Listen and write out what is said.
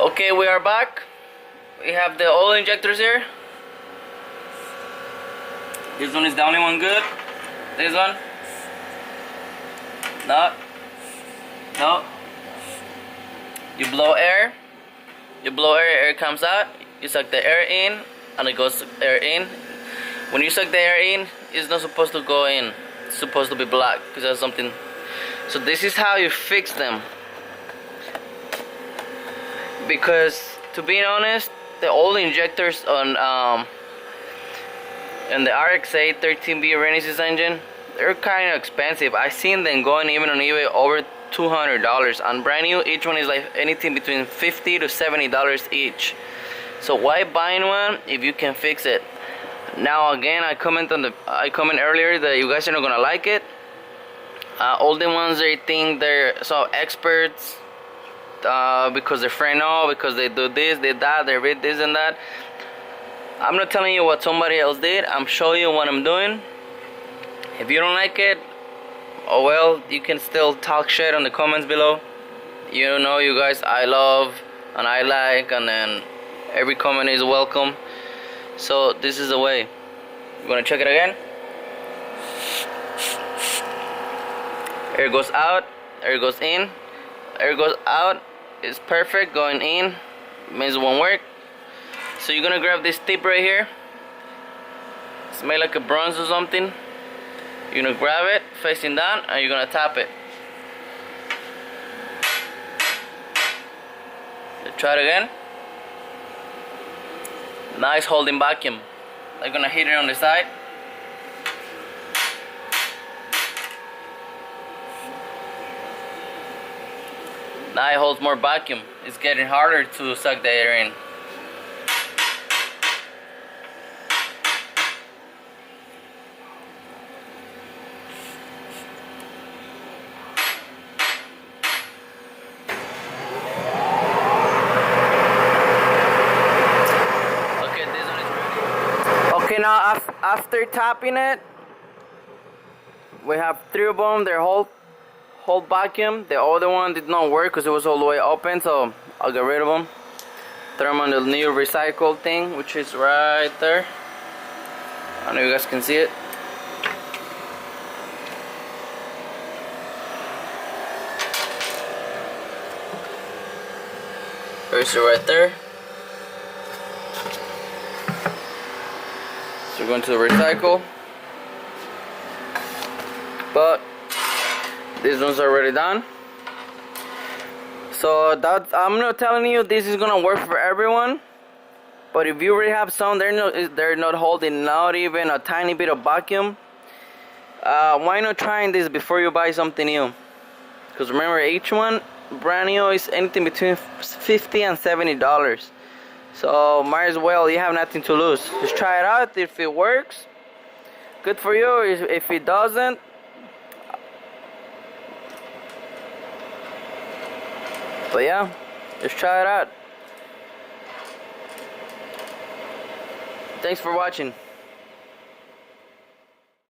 Okay, we are back. We have the oil injectors here. This one is the only one good. This one. No. No. You blow air. You blow air, air comes out. You suck the air in, and it goes air in. When you suck the air in, it's not supposed to go in. It's supposed to be black because there's something. So this is how you fix them. Because to be honest, the old injectors on the rx8 13B Renaissance engine, they're kind of expensive. I've seen them going even on eBay over $200. On brand new, each one is like anything between $50 to $70 each. So why buying one if you can fix it? Now again, I comment earlier that you guys are not gonna like it. Older ones, they think they're so experts because they're friend know, because they do this, they that, they read this and that. I'm not telling you what somebody else did. I'm showing you what I'm doing. If you don't like it, oh well, you can still talk shit on the comments below. You know, you guys, I love and I like, and then every comment is welcome. So this is the way. You wanna check it again? Air goes out, air goes in, air goes out. It's perfect. Going in means it won't work. So you're gonna grab this tip right here. It's made like a bronze or something. You're gonna grab it facing down and you're gonna tap it. Try it again. Nice holding vacuum. I'm gonna hit it on the side. Now it holds more vacuum. It's getting harder to suck the air in. Okay, this one is ready. Okay, now after tapping it, we have 3 of them. They're whole vacuum. The other one did not work because it was all the way open, so I'll get rid of them. Throw them on the new recycle thing, which is right there. I don't know if you guys can see it. There's it right there. So we're going to the recycle, but these ones are already done. So that, I'm not telling you this is gonna work for everyone, but if you already have some, they're not holding not even a tiny bit of vacuum, why not trying this before you buy something new? Because remember, each one brand new is anything between $50 and $70. So might as well, you have nothing to lose. Just try it out. If it works, good for you. If it doesn't, but yeah, just try it out. Thanks for watching.